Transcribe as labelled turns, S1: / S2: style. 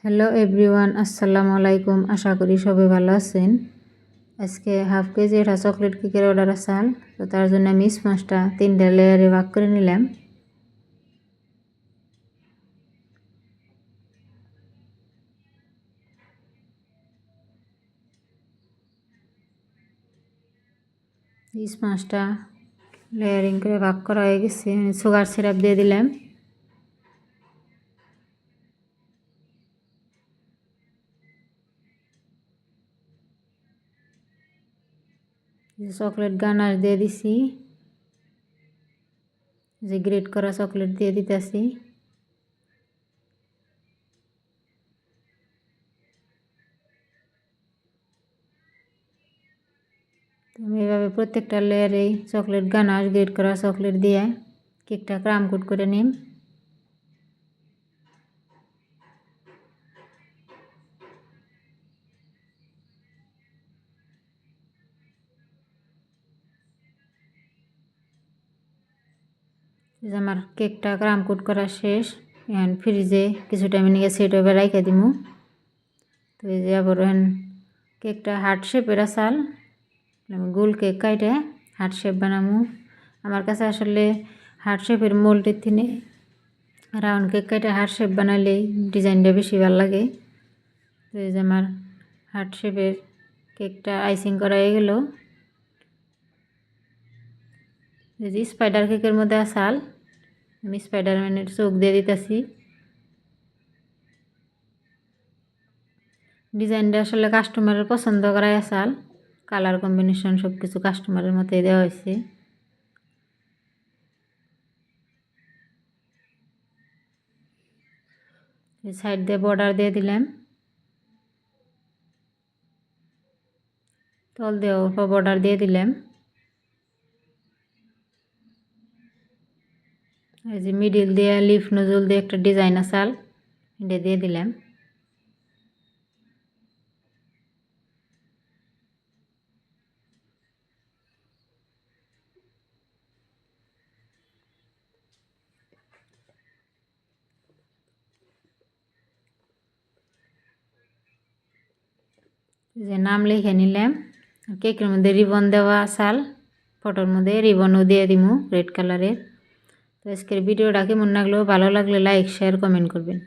S1: Hello everyone, আসসালামু আলাইকুম। আশা করি সবাই ভালো আছেন। আজকে হাফ কেজি এটা চকলেট কেকের অর্ডার আসাল, তো তার জন্য আমি স্পঞ্জটা 3টা লেয়ারে ভাগ করে নিলাম। স্পঞ্জটা লেয়ারিং করে ভাগ করা হয়ে গেছে। সুগার সিরাপ দিয়ে দিলাম। চকলেট গানাশ দিয়ে দিছি, যে গ্রেট করা চকলেট দিয়ে দিতেছি। আমি এভাবে প্রত্যেকটা লেয়ারে চকলেট গানাশ গ্রেট করা চকলেট দিয়ে কেকটা ক্রাম কোট করে নিন। আমার কেকটা ক্রাম কোট করা শেষ। এখন ফ্রিজে কিছু টাইম নিয়ে সেট হবে রাইখা দিমু। তো এই যে আবার কেকটা হার্ট শেপের আসাল, আমি গোল কেক কাইটে হার্ট শেপ বানামু। আমার কাছে আসলে হার্ট শেপের মোল্ডের থেকে রাউন্ড কেক কাইটে হার্ট শেপ বানালে ডিজাইনটা বেশি ভালো লাগে। তো এই যে আমার হার্ট শেপের কেকটা আইসিং করা হয়ে গেল। এই যে স্পাইডার কেকের মধ্যে আসাল, আমি স্পাইডারম্যানের চোখ দিয়ে দিতেছি। ডিজাইনটা আসলে কাস্টমারের পছন্দ করাই আসাল, কালার কম্বিনেশন সব কিছু কাস্টমারের মতে দেওয়া হয়েছে। সাইড দিয়ে বর্ডার দিয়ে দিলাম, তল দিয়ে বর্ডার দিয়ে দিলাম। এই যে মিডিল দিয়ে লিফ নজল দিয়ে একটা ডিজাইন আসাল, এটা দিয়ে দিলাম। যে নাম লিখে নিলাম। কেকের মধ্যে রিবন দেওয়া আসাল, ফটোর মধ্যে রিবনও দিয়ে দিমু রেড কালারের। তো আজকের ভিডিওটা কেমন লাগলো, ভালো লাগলে লাইক শেয়ার কমেন্ট করবেন।